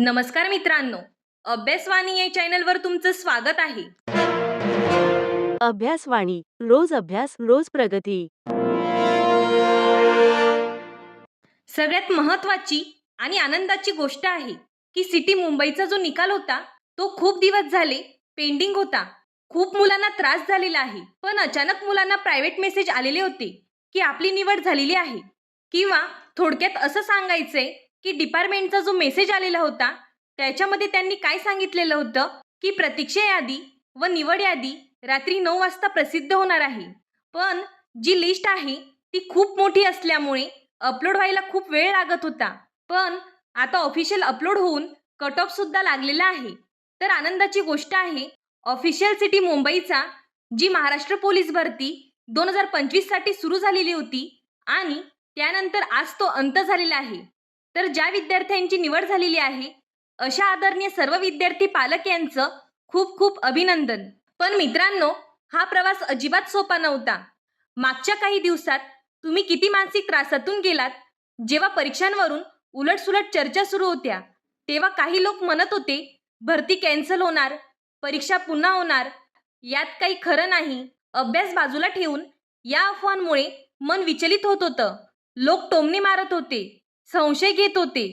नमस्कार मित्रांनो, अभ्यासवाणी या चॅनलवर तुमचं स्वागत आहे. अभ्यासवाणी रोज अभ्यास रोज प्रगती. सगळ्यात महत्त्वाची आणि आनंदाची गोष्ट आहे की सिटी मुंबईचा जो निकाल होता तो खूप दिवस झाले पेंडिंग होता. खूप मुलांना त्रास झालेला आहे. पण अचानक मुलांना प्रायव्हेट मेसेज आलेले होते की आपली निवड झालेली आहे. किंवा थोडक्यात असं सांगायचंय की डिपार्टमेंटचा जो मेसेज आलेला होता त्याच्यामध्ये त्यांनी काय सांगितलेलं होतं की प्रतीक्षा यादी व निवड यादी रात्री 9 वाजता प्रसिद्ध होणार आहे. पण जी लिस्ट आहे ती खूप मोठी असल्यामुळे अपलोड व्हायला खूप वेळ लागत होता. पण आता ऑफिशियल अपलोड होऊन कट ऑफ सुद्धा लागलेला आहे. तर आनंदाची गोष्ट आहे, ऑफिशियल सिटी मुंबईचा जी महाराष्ट्र पोलीस भरती 2025 साठी सुरू झालेली होती आणि त्यानंतर आज तो अंत झालेला आहे. तर ज्या विद्यार्थ्यांची निवड झालेली आहे अशा आदरणीय सर्व विद्यार्थी पालक यांचं खूप खूप अभिनंदन. पण मित्रांनो, हा प्रवास अजिबात सोपा नव्हता. मागच्या काही दिवसात तुम्ही किती मानसिक त्रासातून गेलात. जेव्हा परीक्षांवरून उलटसुलट चर्चा सुरू होत्या तेव्हा काही लोक म्हणत होते भरती कॅन्सल होणार, परीक्षा पुन्हा होणार, यात काही खरं नाही. अभ्यास बाजूला ठेवून या अफवांमुळे मन विचलित होत होतं. लोक टोमणे मारत होते, संशय घेत होते.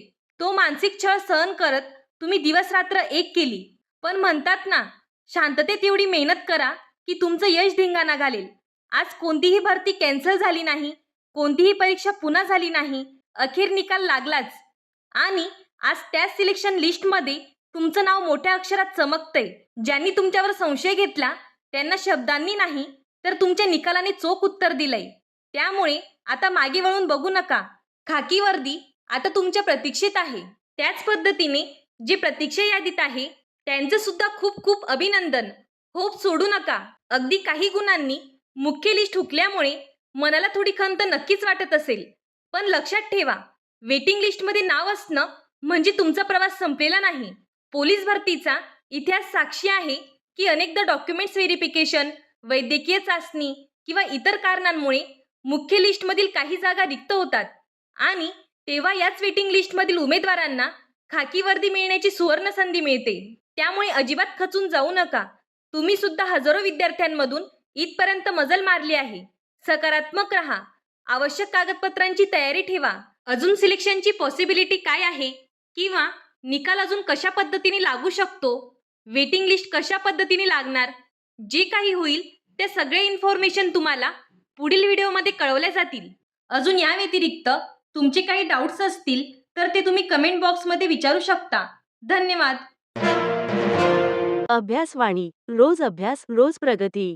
तो मानसिक छळ सहन करत तुम्ही दिवस रात्र एक केली. पण म्हणतात ना, शांततेत एवढी मेहनत करा की तुमचं यश धिंगाणा घालेल. आज कोणतीही भरती कॅन्सल झाली नाही, कोणतीही परीक्षा पुन्हा झाली नाही. अखेर निकाल लागलाच आणि आज त्याच सिलेक्शन लिस्टमध्ये तुमचं नाव मोठ्या अक्षरात चमकतंय. ज्यांनी तुमच्यावर संशय घेतला त्यांना शब्दांनी नाही तर तुमच्या निकालाने चोख उत्तर दिलंय. त्यामुळे आता मागे वळून बघू नका. खाकी वर्दी आता तुमच्या प्रतीक्षेत आहे. त्याच पद्धतीने जे प्रतीक्षा यादीत आहे त्यांचं सुद्धा खूप खूप अभिनंदन. होप सोडू नका. अगदी काही गुणांनी मुख्य लिस्ट हुकल्यामुळे मनाला थोडी खंत नक्कीच वाटत असेल. पण लक्षात ठेवा, वेटिंग लिस्टमध्ये नाव असणं म्हणजे तुमचा प्रवास संपलेला नाही. पोलीस भरतीचा इतिहास साक्षी आहे की अनेकदा डॉक्युमेंट्स व्हेरिफिकेशन, वैद्यकीय चाचणी किंवा इतर कारणांमुळे मुख्य लिस्टमधील काही जागा रिक्त होतात आणि तेव्हा याच वेटिंग लिस्टमधील उमेदवारांना खाकी वर्दी मिळण्याची सुवर्ण संधी मिळते. त्यामुळे अजिबात खचून जाऊ नका. तुम्ही सुद्धा हजारो विद्यार्थ्यांमधून इथपर्यंत मजल मारली आहे. सकारात्मक राहा. आवश्यक कागदपत्रांची तयारी ठेवा. अजून सिलेक्शनची पॉसिबिलिटी काय आहे किंवा निकाल अजून कशा पद्धतीने लागू शकतो, वेटिंग लिस्ट कशा पद्धतीने लागणार, जे काही होईल ते सगळे इन्फॉर्मेशन तुम्हाला पुढील व्हिडिओमध्ये कळवल्या जातील. अजून या व्यतिरिक्त तुमचे काही डाऊट्स असतील तर ते तुम्ही कमेंट बॉक्समध्ये विचारू शकता. धन्यवाद. अभ्यासवाणी रोज अभ्यास रोज प्रगती.